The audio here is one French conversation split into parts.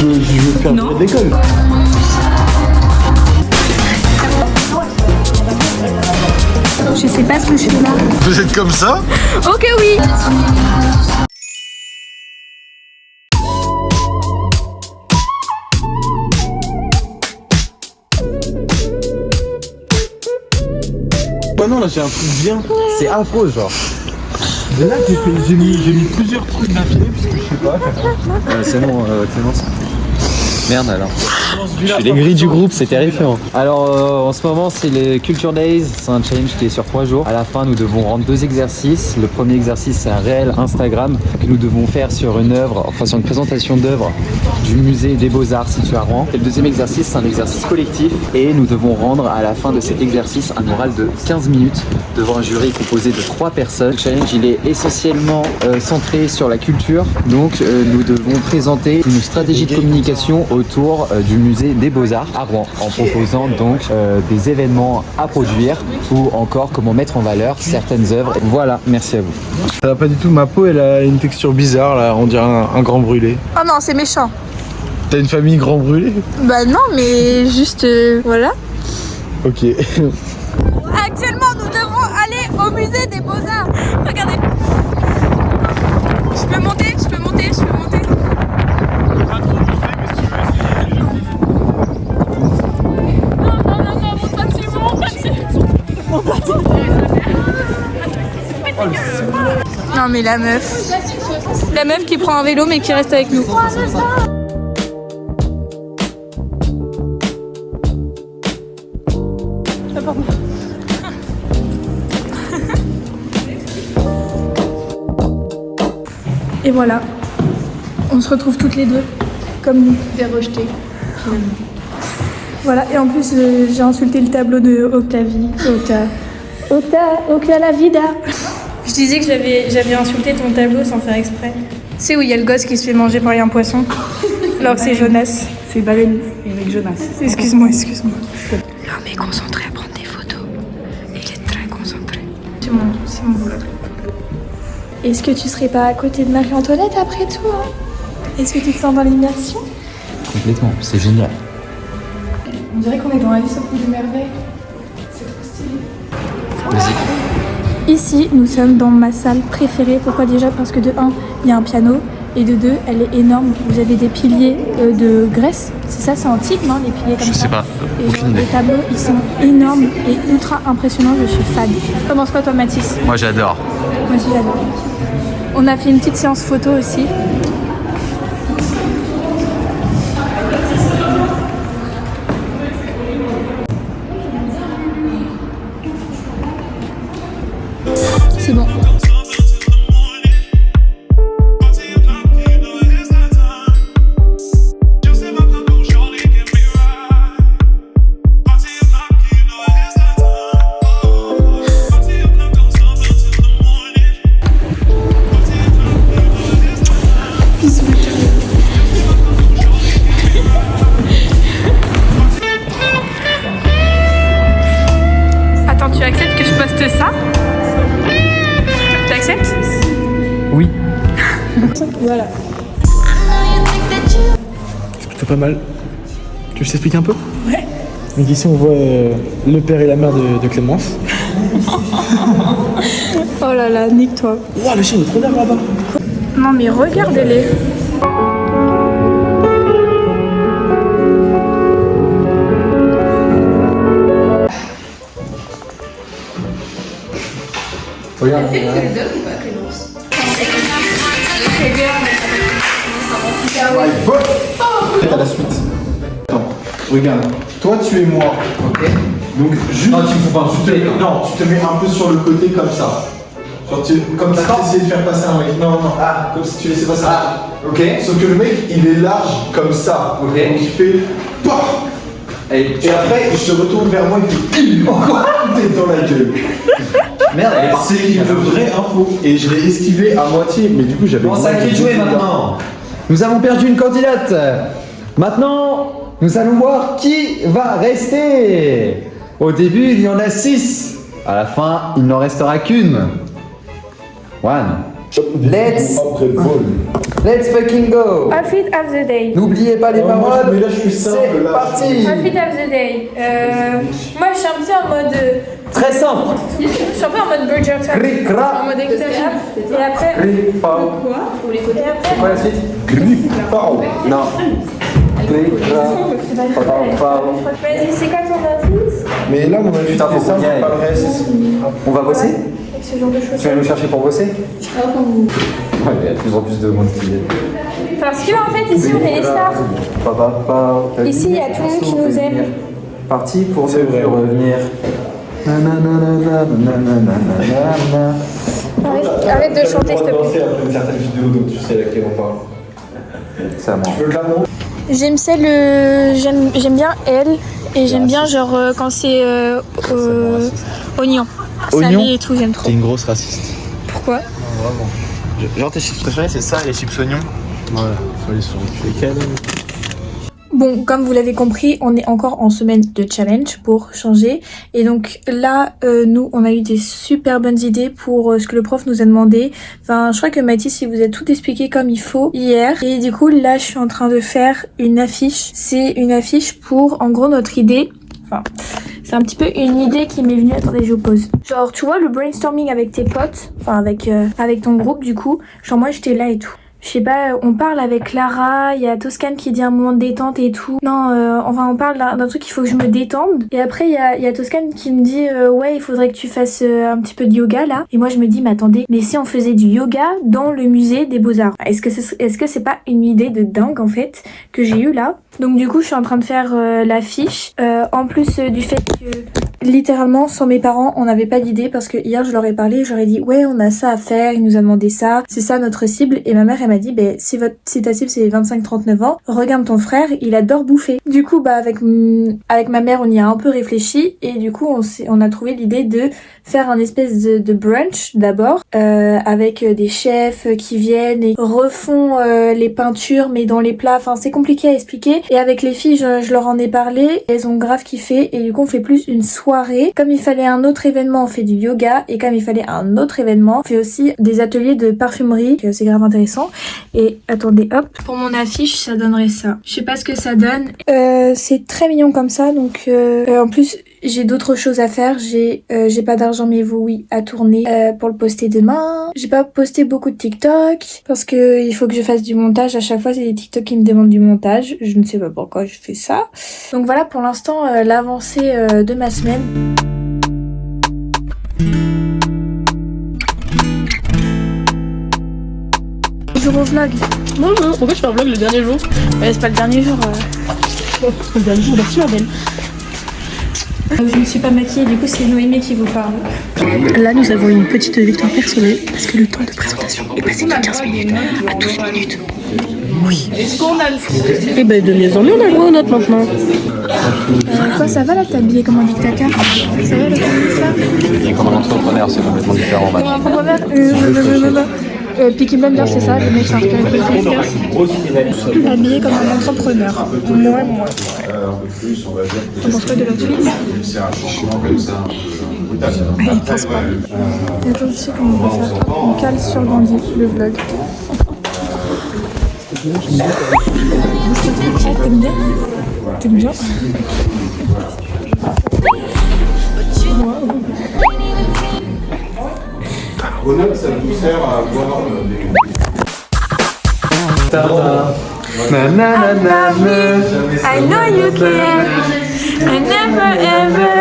veux faire de l'école. Je sais pas ce que je fais là. Vous êtes comme ça? Ok, oui. Bah non, là j'ai un truc bien. C'est affreux, genre. Mais là j'ai mis plusieurs trucs d'affilée parce que je sais pas. C'est bon, Clémence. Merde alors. Je suis les grilles du groupe, c'est terrifiant. Alors en ce moment c'est les Culture Days, c'est un challenge qui est sur 3 jours. À la fin nous devons rendre 2 exercices. Le premier exercice c'est un réel Instagram que nous devons faire sur une œuvre, enfin sur une présentation d'œuvre du musée des Beaux-Arts situé à Rouen. Et le deuxième exercice c'est un exercice collectif et nous devons rendre à la fin de cet exercice un oral de 15 minutes devant un jury composé de 3 personnes. Le challenge il est essentiellement centré sur la culture, donc nous devons présenter une stratégie de communication autour du musée des Beaux-Arts à Rouen en proposant donc des événements à produire ou encore comment mettre en valeur certaines œuvres. Voilà, merci à vous. Ça va pas du tout, ma peau elle a une texture bizarre là, on dirait un grand brûlé. Oh non, c'est méchant. T'as une famille grand brûlé? Bah non, mais juste voilà. Ok. Actuellement, nous devons aller au musée des Beaux-Arts. Regardez. Je peux monter, je peux monter, je peux monter. Non mais la meuf qui prend un vélo mais qui reste avec nous. Et voilà, on se retrouve toutes les deux comme nous, des rejetés finalement. Voilà, et en plus j'ai insulté le tableau de Octavie, Octa la vida. Je disais que j'avais insulté ton tableau sans faire exprès. C'est où il y a le gosse qui se fait manger par un poisson. Alors que c'est Jonas. C'est Baleine avec Jonas. Excuse-moi. L'homme est concentré à prendre des photos. Il est très concentré. C'est mon boulot. Est-ce que tu serais pas à côté de Marie-Antoinette après tout hein? Est-ce que tu te sens dans l'immersion? Complètement, c'est génial. On dirait qu'on est dans Alice au pays des merveilles. C'est trop stylé. Vas-y. Ici, nous sommes dans ma salle préférée. Pourquoi déjà? Parce que de 1, il y a un piano. Et de 2, elle est énorme. Vous avez des piliers de Grèce. C'est ça, c'est antique, non? Les piliers comme ça. Je sais pas, aucune idée. Les tableaux, ils sont énormes et ultra impressionnants. Je suis fan. T'en penses quoi, toi, Mathis? Moi j'adore. Moi aussi, j'adore. On a fait une petite séance photo aussi. C'est bon. Attends, tu acceptes que je poste ça? Tu acceptes? Oui. Voilà. C'est plutôt pas mal. Tu veux que je t'explique un peu? Ouais. Donc ici on voit le père et la mère de Clémence. Oh là là, nique-toi. Ouah, le chien il est trop bien là-bas. Non mais regardez-les. Regarde. À la suite. Attends, regarde. Toi tu es moi, ok? Donc juste. Non, tu me fais pas insulter. Non, tu te mets un peu sur le côté comme ça. Genre comme si tu essayais de faire passer un mec. Non, comme si tu laissais passer un. Ok. Sauf que le mec il est large comme ça. Ok. Donc il fait. Paf. Et après il se retourne vers moi et il fait. Encore t'es dans la gueule. Merde, elle est C'est partie. une vraie info. Et je l'ai esquivé à moitié, mais du coup j'avais. Bon, ça a qui jouer maintenant. Nous avons perdu une candidate. Maintenant, nous allons voir qui va rester. Au début, il y en a 6. À la fin, il n'en restera qu'une. One. Let's. Après le vol. Let's fucking go. Outfit of the day. N'oubliez pas les Oh, moi, paroles. mais là, je suis simple, C'est là. parti. Outfit of the day. Moi, je suis un petit en mode. Très simple. Je suis un peu en mode Bridgerton. Cric, En crac. mode extérieur. Et après. Cric, pao. Et après. C'est quoi la suite? Pao. Non. Cric, crac. Pao, pao. Vas-y, c'est quoi ton outfit? Mais là, mon avis, Putain, faut c'est simple, bien, pas le reste. On va bosser? Avec ce genre de choses. Tu vas nous chercher pour bosser? Ouais, il y a de plus en plus de monde qui viennent. Parce que, en fait, ici, on est les stars. Ici, il y a tout le monde qui nous aime. Parti pour C'est vrai. revenir. Arrête de chanter, s'il te plaît. danser après une certaine vidéo, donc tu sais laquelle on parle. C'est à moi. Tu veux de l'amour? J'aime j'aime bien elle et j'aime bien genre quand c'est oignon. Oignon Salé et tout, j'aime trop. T'es une grosse raciste. Pourquoi? Genre tes chips préférés c'est ça, les chips oignons? Ouais, faut aller sur lesquels. Bon, comme vous l'avez compris, on est encore en semaine de challenge pour changer. Et donc là, nous, on a eu des super bonnes idées pour ce que le prof nous a demandé. Enfin, je crois que Mathis, il vous a tout expliqué comme il faut hier. Et du coup, là, je suis en train de faire une affiche. C'est une affiche pour, en gros, notre idée. Enfin, c'est un petit peu une idée qui m'est venue. Attendez, je vous pose. Genre, tu vois, le brainstorming avec tes potes, enfin avec ton groupe du coup. Genre moi, j'étais là et tout. Je sais pas, on parle avec Clara, il y a Toscane qui dit un moment de détente et tout. Non, enfin on parle d'un truc, il faut que je me détende. Et après il y a Toscane qui me dit ouais, il faudrait que tu fasses un petit peu de yoga là. Et moi je me dis mais attendez, mais si on faisait du yoga dans le musée des Beaux-Arts, est-ce que c'est pas une idée de dingue en fait que j'ai eue là? Donc du coup je suis en train de faire l'affiche. En plus du fait que littéralement sans mes parents on n'avait pas d'idée parce que hier je leur ai parlé, j'aurais dit ouais on a ça à faire, il nous a demandé ça, c'est ça notre cible. Et ma mère elle m'a dit ben si ta cible c'est 25-39 ans, regarde ton frère, il adore bouffer. Du coup bah avec ma mère on y a un peu réfléchi et du coup on a trouvé l'idée de faire un espèce de brunch d'abord avec des chefs qui viennent et refont les peintures mais dans les plats, enfin c'est compliqué à expliquer. Et avec les filles je leur en ai parlé, elles ont grave kiffé et du coup on fait plus une soirée. Comme il fallait un autre événement on fait du yoga et comme il fallait un autre événement on fait aussi des ateliers de parfumerie, c'est grave intéressant. Et attendez hop, pour mon affiche ça donnerait ça. Je sais pas ce que ça donne. C'est très mignon comme ça donc en plus j'ai d'autres choses à faire, j'ai pas d'argent mais vous oui à tourner pour le poster demain. J'ai pas posté beaucoup de TikTok parce que il faut que je fasse du montage. À chaque fois c'est des TikTok qui me demandent du montage. Je ne sais pas pourquoi je fais ça. Donc voilà pour l'instant l'avancée de ma semaine. Bonjour au vlog. Bonjour, pourquoi tu fais un vlog le dernier jour? C'est pas le dernier jour. Le dernier jour, merci ma belle. Je ne suis pas maquillée, du coup c'est Noémie qui vous parle. Là, nous avons une petite victoire personnelle parce que le temps de présentation est passé de 15 minutes à 12 minutes. Oui. Est-ce qu'on a le droit? Eh ben, de mieux en mieux, on a le droit aux notes maintenant. Quoi, ça va là, t'es habillée comme un dictateur? Ça va là, ça? Et comme un entrepreneur, c'est complètement différent. Comme un entrepreneur Peaky Blinders, c'est ça, le mec s'est inspiré de Peaky Blinders. Habillé comme un entrepreneur. Moi. T'en penses quoi de l'outfit? Il passe pas. Attends, je sais comment on va faire. On cale sur Gandhi, le vlog. Ah, t'aimes bien? T'aimes bien? Bonheur, ça vous sert à voir des... I know you care. I never ever.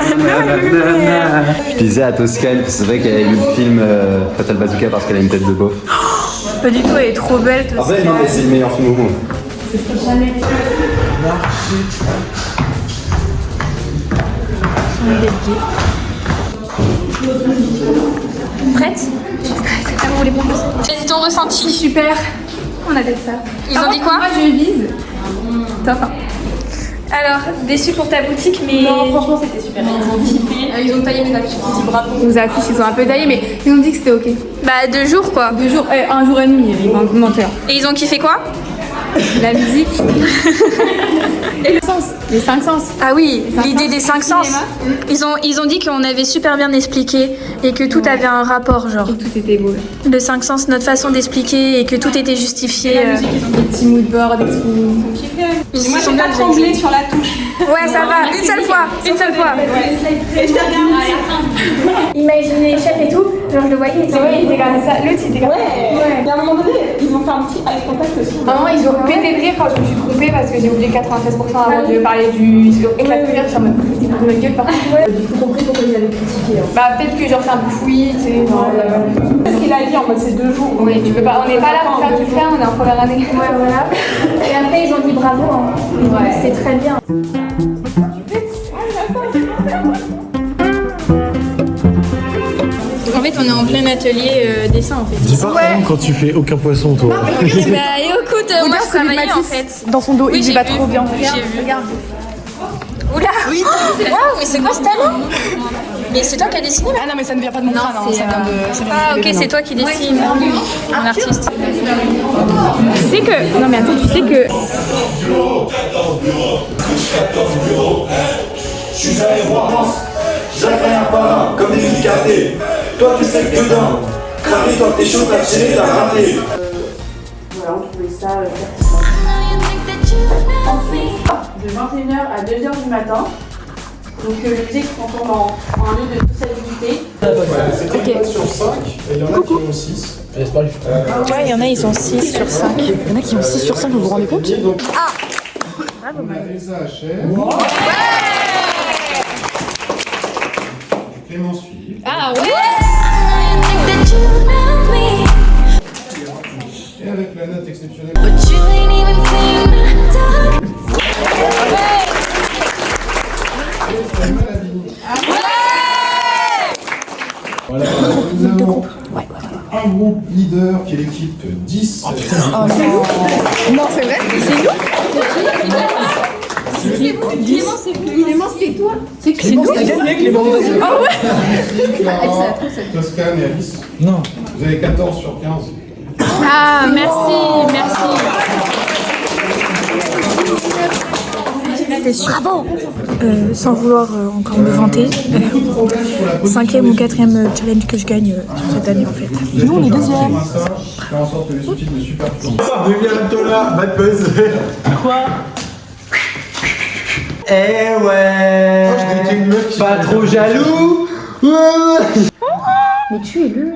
I know you care. Je disais à Toscane que c'est vrai qu'elle avait vu le film Fatal Bazooka parce qu'elle a une tête de beauf. Pas du tout, elle est trop belle. En vrai, non, mais c'est le meilleur film au monde. Prête? Je suis stressée. Ah, vous voulez pas passer? Vas-y, ton ressenti. Super. On a fait ça. Ils ont dit quoi? Moi je vise. Top. Alors, déçu pour ta boutique, mais. Non, franchement c'était super. Ils ont kiffé. Ils ont taillé mes affiches. Bravo. Nos affiches ils ont un peu taillé mais ils ont dit que c'était ok. Bah, 2 jours quoi. 2 jours, 1 jour et demi, ils vont mentir. Et ils ont kiffé quoi? La musique. Et le sens, les 5 sens. Ah oui, l'idée des 5 sens. Ils ont dit qu'on avait super bien expliqué et que tout avait un rapport, genre. Et tout était beau. Le 5 sens, notre façon d'expliquer et que tout était justifié. La musique, ils ont des petits moodboards, des petits... Ils sont pas bien tremblé sur la touche. Ouais, ça va, une seule fois. Et je regarde. Imaginez les chefs et tout, genre je le voyais, il était comme ça, l'autre il était comme ça. Ouais. Et à un moment donné, ils ont fait un petit eye contact aussi. À un moment, ils ont pété de rire quand je me suis trompée parce que j'ai oublié 93% avant de parler du... Ils ont éclaté de rire, je suis en mode c'était pour ma gueule par contre. Du coup, compris pourquoi ils avaient critiqué. Bah, peut-être que genre c'est un peu fouillis, tu sais. Ce qu'il a dit en mode c'est 2 jours. Oui, tu peux pas, on n'est pas là pour faire du faire, on est en première année. Ouais, voilà. Et après ils ont dit bravo, hein. Ouais. C'était très bien. En fait, on est en plein atelier dessin en fait. Dis pas quand tu fais aucun poisson, toi. Bah écoute, moi je travaillais en fait. Dans son dos, Oui, il j'ai va vu. trop bien. J'ai vu. Regarde. Oula. Oui. Waouh, mais c'est quoi ce talent? Mais c'est toi qui as dessiné? Ah non, mais ça ne vient pas de mon crâne, ça vient de... Ah ok, c'est toi qui dessines. Un artiste. Tu sais que... Non mais attends, tu sais que... Je suis à l'aéroport, j'accueille un par un, comme des filles gardées. Toi tu sais que dedans, cramé toi t'es chaud, t'as tiré, t'as raté. Voilà, on trouvait ça de 21h à 2h du matin. Donc le musée se transforme en un lieu de sociabilité. C'est 4 sur 5, et il y en a qui ont 6. Ouais, il y en a, ils ont 6 sur 5. Il y en a qui ont 6 sur 5, vous vous rendez compte? On a Elsa HR. Clémence Philippe. Ah ouais. Et avec la note exceptionnelle. Voilà, nous avons un groupe leader qui est l'équipe 10. Non, c'est vrai? C'est nous? C'est nous? T'as gagné, Clément. Ah ouais? Clara, Toscane et Alice. Non. Vous avez 14 sur 15. Ah merci. C'était super. Bravo. Sans vouloir encore me vanter, 5e ou 4e challenge que je gagne cette année en fait. Nous, on est deuxième. Faire en sorte que les sous-titres ne superfluent pas. Demi-Antola, bad buzz. Quoi? Eh ouais. Oh, je dirais une meuf qui Pas fait- trop jaloux. Mais tuez-le.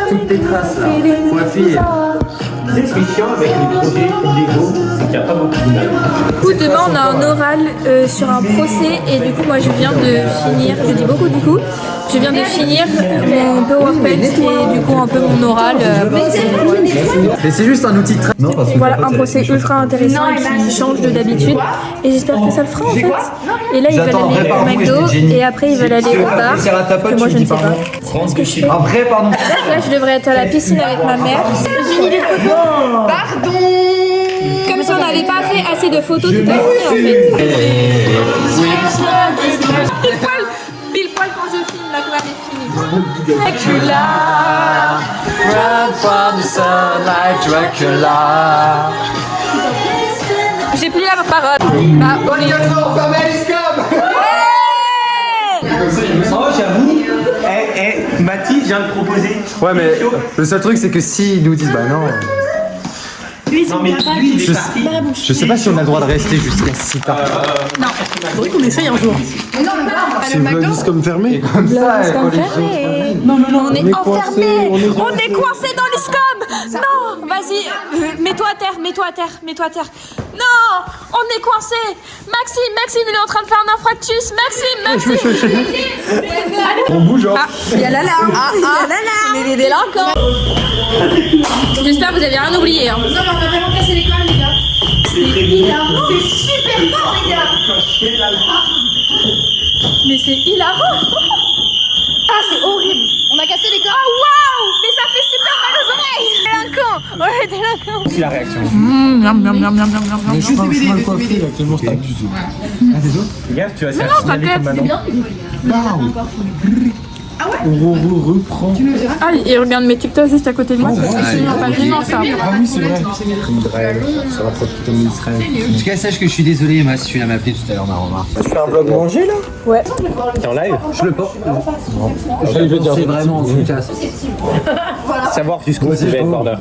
Toutes tes traces là, faut appuyer. Tu sais ce qui est chiant avec les projets illégaux, c'est qu'il n'y a pas beaucoup d'images. Du coup, demain on a un oral sur un procès et du coup moi je viens de finir, je dis beaucoup du coup, je viens de finir mon PowerPoint et du coup un peu mon oral. Mais c'est juste un outil de travail. Non, parce que Voilà, un procès ultra intéressant et qui change de d'habitude et j'espère que ça le fera en fait. Et là ils veulent J'attends un vrai aller au pardon, McDo mais j'étais génie. et après ils veulent aller au bar, C'est à ta pote, que moi tu je me ne dis sais pas. pardon. C'est ce que je fais. Un vrai pardon. Là je devrais être à la piscine avec ma mère. J'ai mis des photos. Pardon. Comme si on n'avait pas fait assez de photos toute la journée en fait. Pile poil quand je filme, la commande est finie. Dracula, Run from the sunlight, Dracula. j'ai plus la parole. Bah, on est... Oh, j'avoue, Mathis, je viens de proposer. Ouais, mais le seul truc, c'est que s'ils nous disent bah non. Non, mais lui, il est parti. Je sais pas si on a le droit de rester jusqu'à si tard. Faudrait qu'on essaye un jour. C'est Vladis comme fermé. Comme ça, Non, on est enfermés. On est coincés dans l'ISCOM. Non, vas-y, mets-toi à terre, mets-toi à terre, mets-toi à terre. Non, on est coincés. Maxime, il est en train de faire un infractus. Maxime. On bouge, hein. Il y a l'alarme. On est des délinquants. J'espère que vous avez rien oublié. Hein. Non, mais on va vraiment casser l'école, les gars. C'est super fort, les gars. Mais c'est hilarant. Ah, c'est horrible. On a cassé l'école. Oh waouh, mais ça fait super mal aux oreilles. Délinquant. Ouais, délinquant. C'est la réaction. Mais juste mal coiffé, là, tellement c'est abusé. Fais gaffe, tu vas faire signaler comme Manon. On reprend. Ah, et regarde mes TikTok juste à côté de moi, c'est absolument pas gênant ça. Ah oui, c'est vrai. Ça va trop comme Israël. En tout cas, sache que je suis désolé, Emma, si tu l'as appelé tout à l'heure, ma remarque. Tu fais un vlog manger là? Ouais. T'es en live? Je le porte. C'est vraiment efficace. Savoir jusqu'où tu vas être border.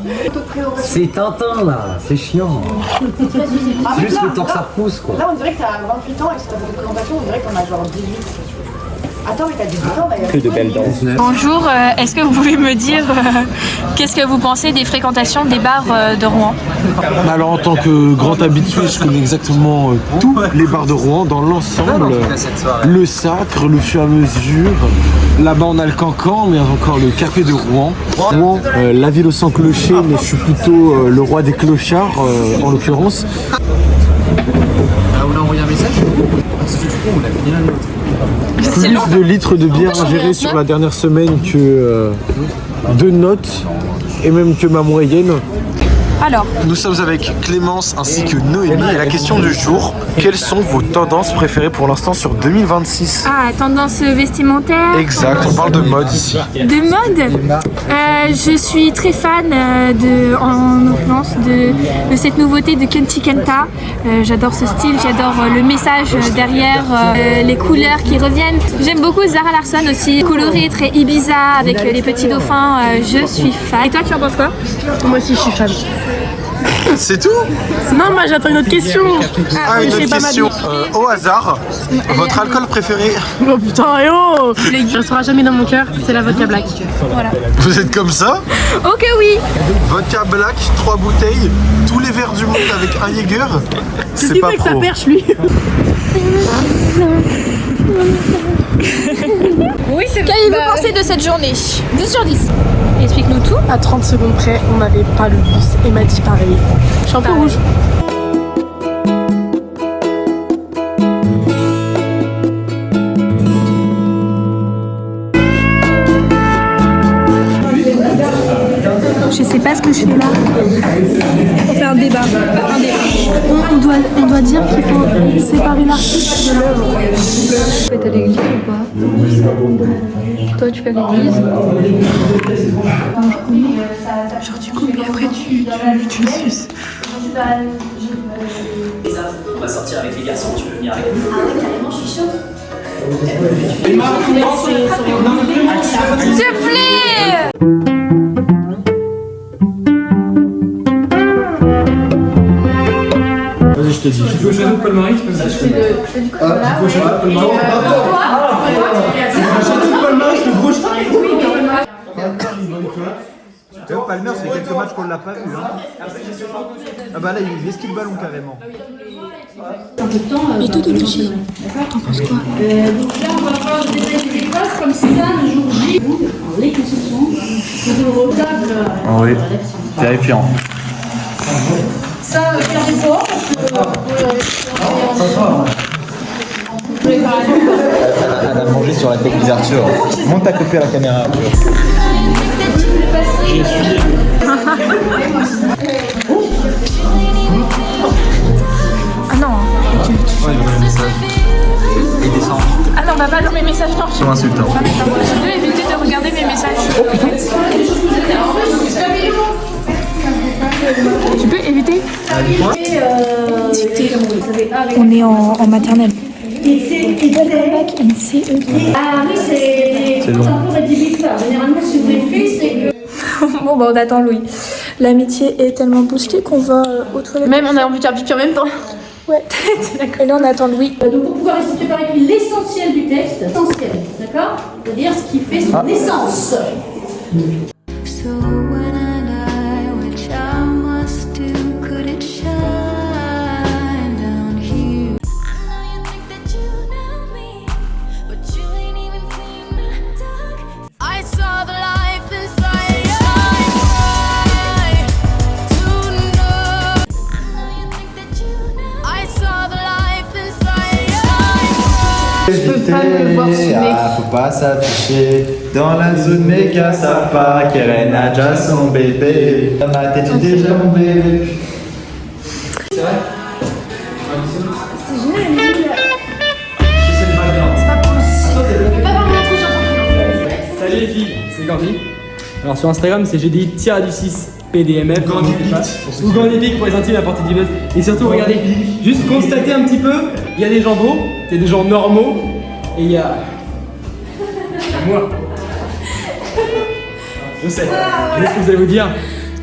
C'est Tintin là, c'est chiant. C'est juste le temps que ça repousse quoi. Là, on dirait que t'as 28 ans et que c'est ta présentation, on dirait qu'on a genre 18. Attends, mais t'as 18 ans d'ailleurs. Que de belles danses. Bonjour, est-ce que vous pouvez me dire qu'est-ce que vous pensez des fréquentations des bars de Rouen? Alors en tant que grand habitué, je connais exactement tous les bars de Rouen dans l'ensemble. Le Sacre, le fur et à mesure. Là-bas on a le Cancan, mais il y a encore le Café de Rouen. Rouen, la ville au sans clocher, mais je suis plutôt le roi des clochards en l'occurrence. On a envoyé un message? Parce que du coup, on a fini la nôtre. Plus de litres de bière ingérés sur la dernière semaine que de notes et même que ma moyenne. Alors, Nous sommes avec Clémence ainsi que Noémie et la question du jour, quelles sont vos tendances préférées pour l'instant sur 2026? ah, tendance vestimentaire. Exact, on parle de mode ici. De mode, je suis très fan en l'occurrence de cette nouveauté de Kenchi Kenta. J'adore ce style, j'adore le message derrière, les couleurs qui reviennent. J'aime beaucoup Zara Larsson aussi, coloré, très Ibiza avec les petits dauphins. Je suis fan. Et toi, tu en penses quoi? Moi aussi, je suis fan. C'est tout? Non, moi j'attends une autre question. Ah, une je sais autre pas question. Au hasard, votre alcool préféré? Oh putain, et oh il restera jamais dans mon cœur, c'est la vodka black. Vous êtes comme ça? Ok, oui. Vodka black, 3 bouteilles, tous les verres du monde avec un Jäger? C'est ce C'est qui pas fait que ça pro. perche lui. Oui, c'est Qu'avez-vous pensé de cette journée? 10 sur 10. Explique-nous tout. À 30 secondes près, on n'avait pas le bus et m'a dit pareil. Je suis un peu rouge. Je sais pas ce que je fais là. On fait un débat. On doit dire qu'il faut séparer l'artiste de l'œuvre. Tu fais à l'église ou pas? Toi, tu fais à l'église? Genre tu coupes et après tu le suces. On va sortir avec les garçons, tu veux venir avec nous? Ah ouais, carrément, je suis chaud. S'il te plaît! Vas-y, je te dis. Tu veux choisir le palmarès? Il faut choisir le palmarès. Le gros Palmer, ça fait quelques matchs qu'on l'a pas vu. Hein. Ah bah là, il esquive le ballon carrément. Méthodologie. T'en penses quoi? Donc là, on va faire des épreuves comme ça le jour J. Les concessions, de retable. Oui, terrifiant. Ça, faire des efforts. Elle a mangé sur la copie d'Arthur. Monte ta copie à la caméra, Arthur. J'ai essuyé. Ah non. Ouais, il a un message. Il descend. Ah non, on va pas dans mes messages, non. C'est insultant. Je vais éviter de regarder mes messages. Tu peux éviter? On est en maternelle. Ah oui, c'est long. un peu rédhibitoire. Généralement, si vous avez fait, c'est que. Bon, bah on attend Louis. L'amitié est tellement boostée qu'on va aux toilettes. Même on a envie de faire pipi en même temps. Ouais, d'accord. Et là, on attend Louis. Donc, pour pouvoir essayer de préparer l'essentiel du texte, essentiel, d'accord? C'est-à-dire ce qui fait son essence. So when I die, which I must do, could it shine down here? I know you think that you know me, but you ain't even seen my dog. I saw the life inside your eyes to know. I know you think that you know. I saw the life inside your eyes. Je peux pas le voir ce mec. Ah, faut pas s'afficher. Dans la zone méga, ça part. Keren a déjà son bébé. Dans ma tête, j'ai déjà mon bébé. C'est vrai? C'est génial, c'est pas pour le site. On peut pas vraiment être gentil. Cordy. Alors sur Instagram, c'est GDI-6PDMF. Ou Gandipic pour les intimes à portée d'Ibus. Et surtout, regardez, juste constatez un petit peu, il y a des gens beaux, il y a des gens normaux, et il y a moi. Je sais ce que vous allez vous dire.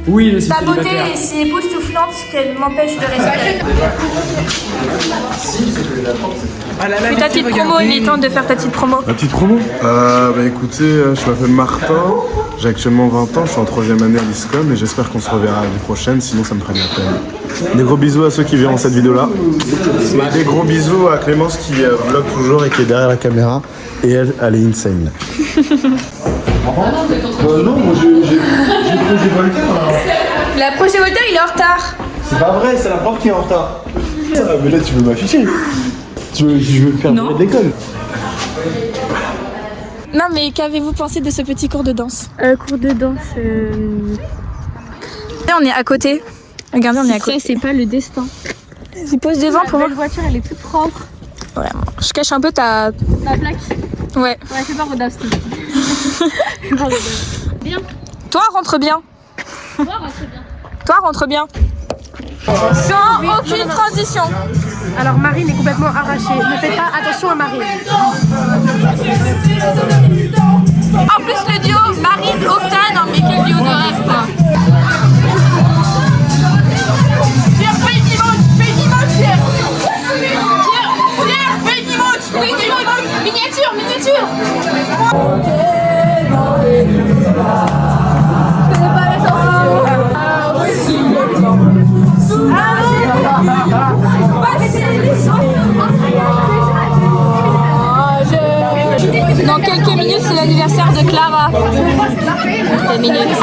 Oui, je suis Ta beauté célibataire. est si époustouflante qu'elle m'empêche de respirer. Fais ta petite promo, il est temps de faire ta petite promo. Ma petite promo écoutez, je m'appelle Martin, j'ai actuellement 20 ans, je suis en 3e année à l'ISCOM et j'espère qu'on se reverra l'année prochaine, sinon ça me ferait bien peine. Des gros bisous à ceux qui verront cette vidéo-là. Des gros bisous à Clémence qui vlog toujours et qui est derrière la caméra. Et elle est insane. Non, moi j'ai projet Voltaire. La prochaine Voltaire, il est en retard. C'est pas vrai, c'est la prof qui est en retard. Mais là tu veux m'afficher. Je veux faire de l'école. Non, mais qu'avez-vous pensé de ce petit cours de danse? Cours de danse. On est à côté. Regardez, on est à côté. Ça, c'est pas le destin. Il pose devant pour voir. La voiture, elle est toute propre. Vraiment. Je cache un peu ta. La plaque. Ouais. Ouais, fais pas Rodaf, s'il te plaît. Bien. Toi, rentre bien. Toi, rentre bien. Toi, rentre bien. Sans aucune transition. Alors, Marine est complètement arrachée. Ne faites pas attention à Marine. En plus, le duo Marine-Octane, non mais quel duo de rêve, quoi. Pierre, fais une emote, Pierre. Pierre, fais une emote. Miniature. Dans quelques minutes, c'est l'anniversaire de Clara. Quelques minutes.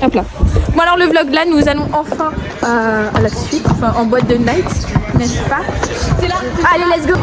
Hop là. Bon alors le vlog là, nous allons enfin à la suite, enfin en boîte de night, n'est-ce pas? C'est là. Allez, let's go.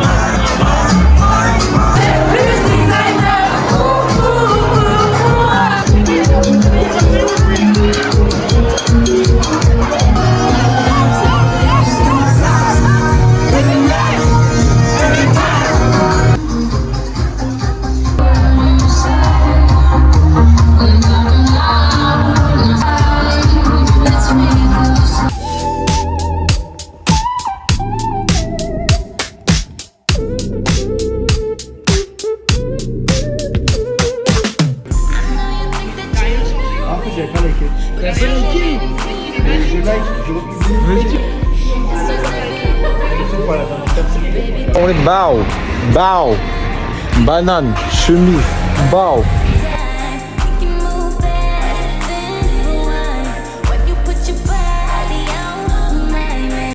On est bao, banane, chemise, bao.